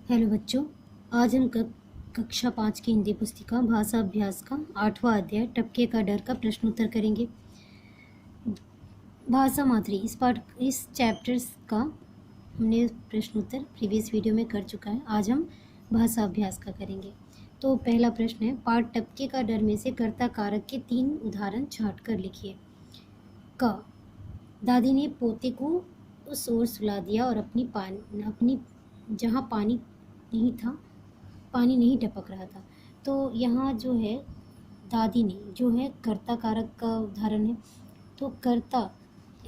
Hello बच्चों। आज हम कक्षा 5 की हिंदी पुस्तिका भाषा अभ्यास का 8वां अध्याय टपके का डर का प्रश्नोत्तर करेंगे। भाषा मात्री इस चैप्टर्स का हमने प्रश्नोत्तर प्रीवियस वीडियो में कर चुका है। आज हम भाषा अभ्यास का करेंगे। तो पहला प्रश्न है, पाठ टपके का डर में से कर्ता कारक के 3 उदाहरण छांट कर लिखिए। क, दादी ने पोते को उस ओर सुला दिया और अपनी जहाँ पानी नहीं टपक रहा था। तो यहाँ जो है दादी ने जो है कर्ता कारक का उदाहरण है। तो कर्ता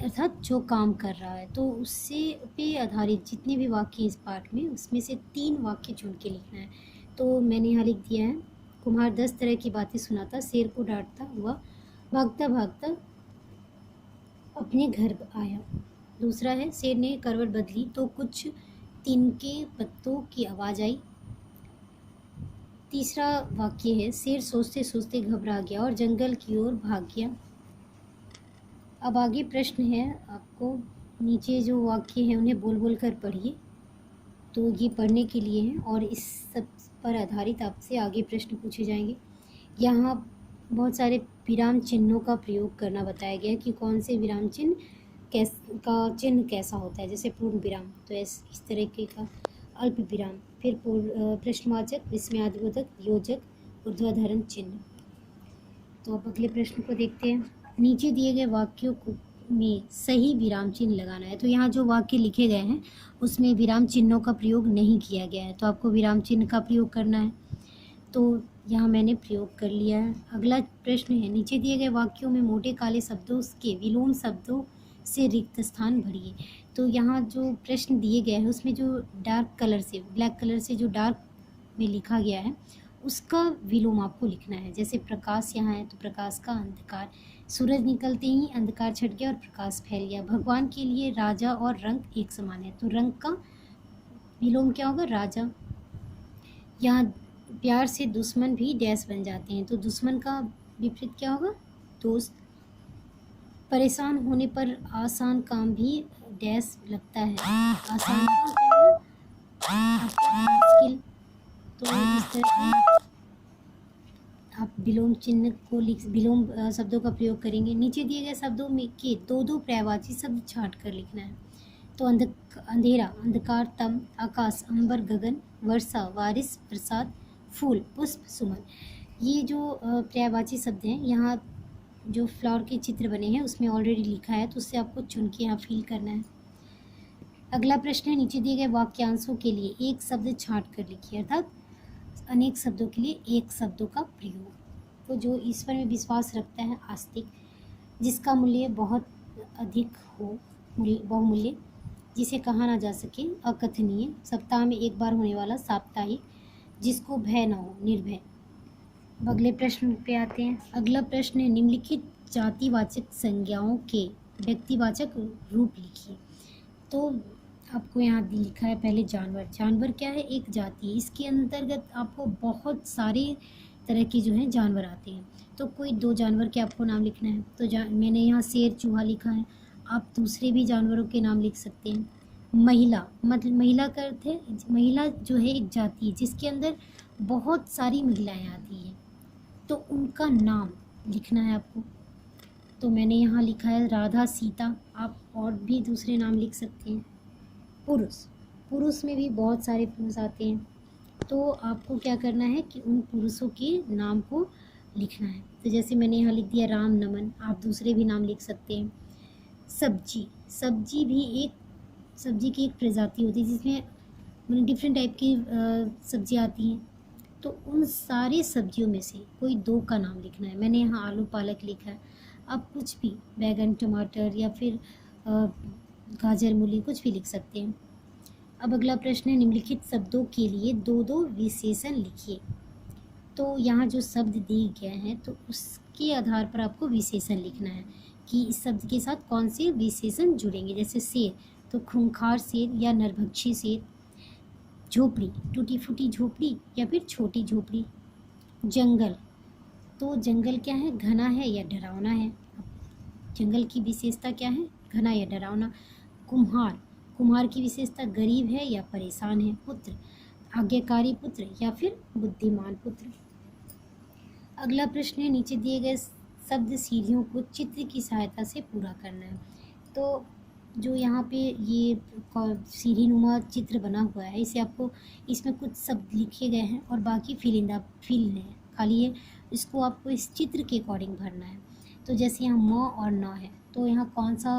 अर्थात जो काम कर रहा है, तो उससे पे आधारित जितने भी वाक्य इस पाठ में, उसमें से 3 वाक्य चुन के लिखना है। तो मैंने यहाँ लिख दिया है, कुम्हार 10 तरह की बातें सुनाता, शेर को डांटता हुआ भागता भागता अपने घर आया। दूसरा है, शेर ने करवट बदली तो कुछ तिनके पत्तों की आवाज़ आई। तीसरा वाक्य है, शेर सोचते सोचते घबरा गया और जंगल की ओर भाग गया। अब आगे प्रश्न है, आपको नीचे जो वाक्य हैं उन्हें बोल बोल कर पढ़िए। तो ये पढ़ने के लिए हैं और इस सब पर आधारित आपसे आगे प्रश्न पूछे जाएंगे। यहाँ बहुत सारे विराम चिन्हों का प्रयोग करना बताया गया है कि कौन से विराम चिन्ह का चिन्ह कैसा होता है। जैसे पूर्ण विराम, तो इस तरीके का अल्प विराम, फिर प्रश्नवाचक, विस्मयादिबोधक, योजक, ऊर्ध्वाधरण चिन्ह। तो अब अगले प्रश्न को देखते हैं। नीचे दिए गए वाक्यों में सही विराम चिन्ह लगाना है। तो यहाँ जो वाक्य लिखे गए हैं उसमें विराम चिन्हों का प्रयोग नहीं किया गया है, तो आपको विराम चिन्ह का प्रयोग करना है। तो यहाँ मैंने प्रयोग कर लिया है। अगला प्रश्न है, नीचे दिए गए वाक्यों में मोटे काले शब्दों के विलोम शब्दों से रिक्त स्थान भरिए। तो यहाँ जो प्रश्न दिए गए हैं उसमें जो डार्क कलर से, ब्लैक कलर से जो डार्क में लिखा गया है उसका विलोम आपको लिखना है। जैसे प्रकाश यहाँ है तो प्रकाश का अंधकार, सूरज निकलते ही अंधकार छट गया और प्रकाश फैल गया। भगवान के लिए राजा और रंग एक समान है, तो रंग का विलोम क्या होगा? राजा। यहाँ प्यार से दुश्मन भी डैश बन जाते हैं, तो दुश्मन का विपरीत क्या होगा? दोस्त। परेशान होने पर आसान काम भी डैश लगता है, आसान काम क्या होगा? मुश्किल। तो इस तरह से आप विलोम चिन्ह को विलोम शब्दों का प्रयोग करेंगे। नीचे दिए गए शब्दों में के 2-2 पर्यायवाची शब्द छांट कर लिखना है। तो अंधेरा, अंधकार, तम, आकाश, अंबर, गगन, वर्षा, बारिश, प्रसाद, फूल, पुष्प, सुमन। ये जो पर्यायवाची शब्द हैं, यहाँ जो फ्लावर के चित्र बने हैं उसमें ऑलरेडी लिखा है, तो उससे आपको चुन के यहाँ फिल करना है। अगला प्रश्न है, नीचे दिए गए वाक्यांशों के लिए एक शब्द छांट कर लिखिए, अर्थात अनेक शब्दों के लिए एक शब्दों का प्रयोग। तो जो ईश्वर में विश्वास रखता है, आस्तिक, जिसका मूल्य बहुत अधिक हो, बहुमूल्य, जिसे कहा ना जा सके, अकथनीय, सप्ताह में एक बार होने वाला, साप्ताहिक, जिसको भय न हो, निर्भय। अगले प्रश्न पे आते हैं। अगला प्रश्न है, निम्नलिखित जातिवाचक संज्ञाओं के व्यक्तिवाचक रूप लिखिए। तो आपको यहाँ लिखा है पहले जानवर। जानवर क्या है? एक जाति। इसके अंतर्गत आपको बहुत सारे तरह के जो हैं जानवर आते हैं, तो कोई 2 जानवर के आपको नाम लिखना है। तो मैंने यहाँ शेर, चूहा लिखा है, आप दूसरे भी जानवरों के नाम लिख सकते हैं। महिला, मतलब महिला का अर्थ है, महिला जो है एक जाति जिसके अंदर बहुत सारी महिलाएं आती हैं, तो उनका नाम लिखना है आपको। तो मैंने यहाँ लिखा है राधा, सीता, आप और भी दूसरे नाम लिख सकते हैं। पुरुष, पुरुष में भी बहुत सारे पुरुष आते हैं, तो आपको क्या करना है कि उन पुरुषों के नाम को लिखना है। तो जैसे मैंने यहाँ लिख दिया राम, नमन, आप दूसरे भी नाम लिख सकते हैं। सब्जी, सब्जी भी एक सब्जी की एक प्रजाति होती है जिसमें मतलब डिफरेंट टाइप की सब्जियाँ आती हैं, तो उन सारी सब्जियों में से कोई 2 का नाम लिखना है। मैंने यहाँ आलू, पालक लिखा है, आप कुछ भी बैगन, टमाटर या फिर गाजर, मूली, कुछ भी लिख सकते हैं। अब अगला प्रश्न है, निम्नलिखित शब्दों के लिए 2-2 विशेषण लिखिए। तो यहाँ जो शब्द दिए गए हैं तो उसके आधार पर आपको विशेषण लिखना है कि इस शब्द के साथ कौन से विशेषण जुड़ेंगे। जैसे शेर, तो खूंखार शेर या नरभक्षी शेर। झोपड़ी, टूटी फूटी झोपड़ी या फिर छोटी झोपड़ी। जंगल, तो जंगल क्या है? घना है या डरावना है? जंगल की विशेषता क्या है? घना या डरावना। कुम्हार, कुम्हार की विशेषता गरीब है या परेशान है। पुत्र, आज्ञाकारी पुत्र या फिर बुद्धिमान पुत्र। अगला प्रश्न है, नीचे दिए गए शब्द सीढ़ियों को चित्र की सहायता से पूरा करना है। तो जो यहाँ पे ये सीढ़ी नुमा चित्र बना हुआ है, इसे आपको, इसमें कुछ शब्द लिखे गए हैं और बाकी फिल है, खाली है, इसको आपको इस चित्र के अकॉर्डिंग भरना है। तो जैसे यहाँ म और न है, तो यहाँ कौन सा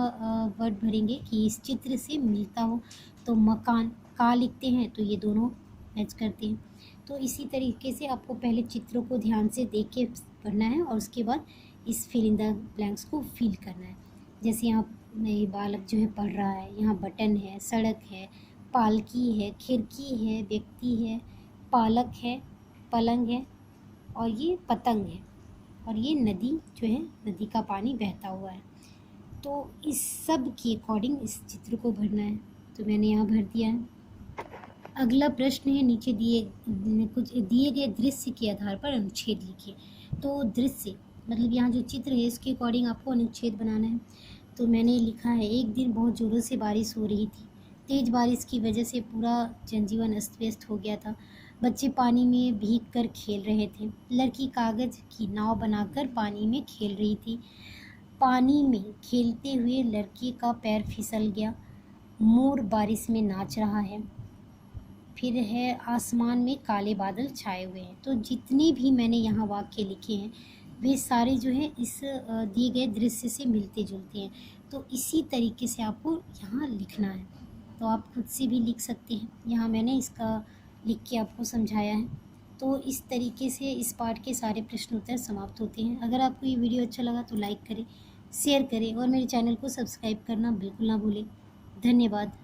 वर्ड भरेंगे कि इस चित्र से मिलता हो, तो मकान, का लिखते हैं तो ये दोनों मैच करते हैं। तो इसी तरीके से आपको पहले चित्रों को ध्यान से देख के पढ़ना है और उसके बाद इस फिल इन द ब्लैंक्स को फिल करना है। जैसे यहाँ ये बालक जो है पढ़ रहा है, यहाँ बटन है, सड़क है, पालकी है, खिड़की है, व्यक्ति है, पालक है, पलंग है और ये पतंग है और ये नदी जो है, नदी का पानी बहता हुआ है। तो इस सब के अकॉर्डिंग इस चित्र को भरना है, तो मैंने यहाँ भर दिया है। अगला प्रश्न है, नीचे कुछ दिए गए दृश्य के आधार पर अनुच्छेद लिखिए। तो दृश्य मतलब यहाँ जो चित्र है इसके अकॉर्डिंग आपको अनुच्छेद बनाना है। तो मैंने लिखा है, एक दिन बहुत ज़ोरों से बारिश हो रही थी। तेज़ बारिश की वजह से पूरा जनजीवन अस्त व्यस्त हो गया था। बच्चे पानी में भीग कर खेल रहे थे। लड़की कागज़ की नाव बनाकर पानी में खेल रही थी। पानी में खेलते हुए लड़की का पैर फिसल गया। मोर बारिश में नाच रहा है। फिर है, आसमान में काले बादल छाए हुए हैं। तो जितने भी मैंने यहाँ वाक्य लिखे हैं वे सारे जो है इस दिए गए दृश्य से मिलते जुलते हैं। तो इसी तरीके से आपको यहाँ लिखना है। तो आप खुद से भी लिख सकते हैं, यहाँ मैंने इसका लिख के आपको समझाया है। तो इस तरीके से इस पाठ के सारे प्रश्न उत्तर समाप्त होते हैं। अगर आपको ये वीडियो अच्छा लगा तो लाइक करें, शेयर करें और मेरे चैनल को सब्सक्राइब करना बिल्कुल ना भूलें। धन्यवाद।